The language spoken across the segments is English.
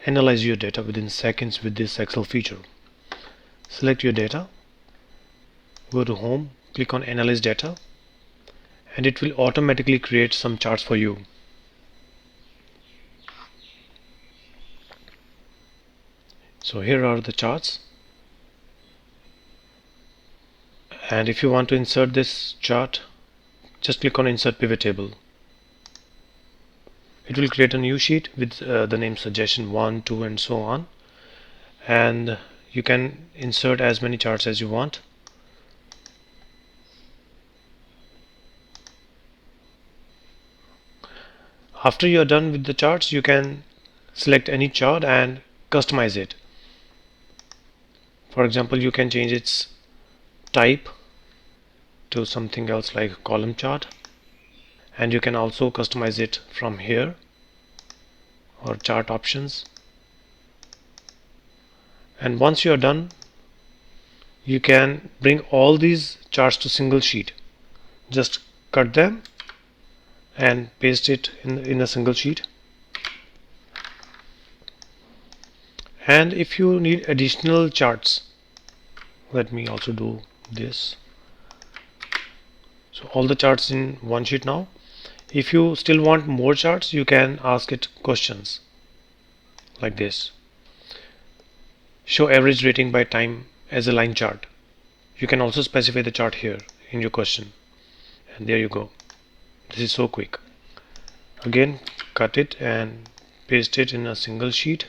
analyze your data within seconds with this Excel feature. Select your data, go to Home, click on Analyze Data, and it will automatically create some charts for you. So here are the charts, and if you want to insert this chart, just click on Insert Pivot Table. It will create a new sheet with the name Suggestion 1, 2 and so on, and you can insert as many charts as you want. After you are done with the charts, you can select any chart and customize it. For example, you can change its type to something else like column chart, and you can also customize it from here or chart options. And once you are done, you can bring all these charts to single sheet. Just cut them and paste it in a single sheet. And if you need additional charts, let me also do this. So all the charts in one sheet now. If you still want more charts, you can ask it questions like this. Show average rating by time as a line chart. You can also specify the chart here in your question, and there you go. This is so quick. Again, cut it and paste it in a single sheet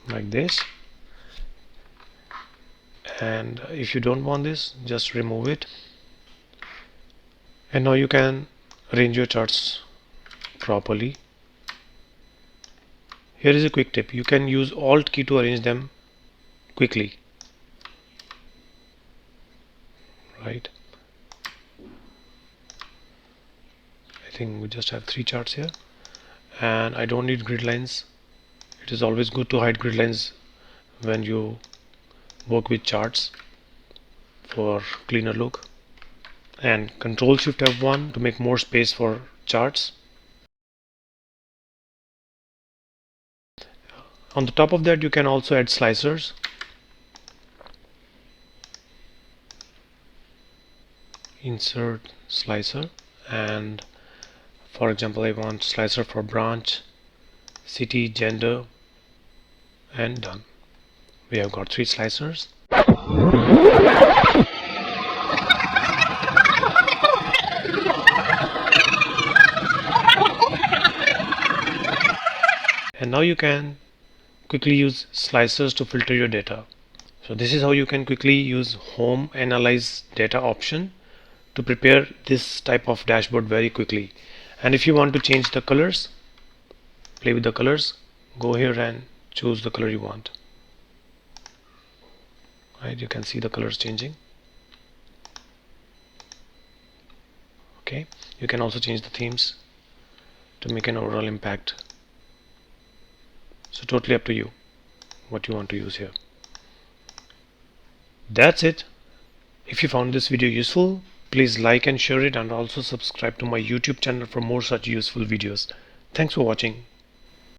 like this. And if you don't want this, just remove it. And now you can arrange your charts properly. Here is a quick tip. You can use Alt key to arrange them quickly. Right. I think we just have 3 charts here, and I don't need grid lines. It is always good to hide grid lines when you work with charts for cleaner look. And Control Shift F1 to make more space for charts. On the top of that, you can also add slicers. Insert slicer, and for example, I want slicer for branch, city, gender, and done. We have got 3 slicers. And now you can quickly use slicers to filter your data. So this is how you can quickly use Home Analyze Data option to prepare this type of dashboard very quickly. And if you want to change the colors, play with the colors, go here and choose the color you want. Right, you can see the colors changing. Okay, you can also change the themes to make an overall impact. So totally up to you what you want to use here. That's it. If you found this video useful, please like and share it, and also subscribe to my YouTube channel for more such useful videos. Thanks for watching.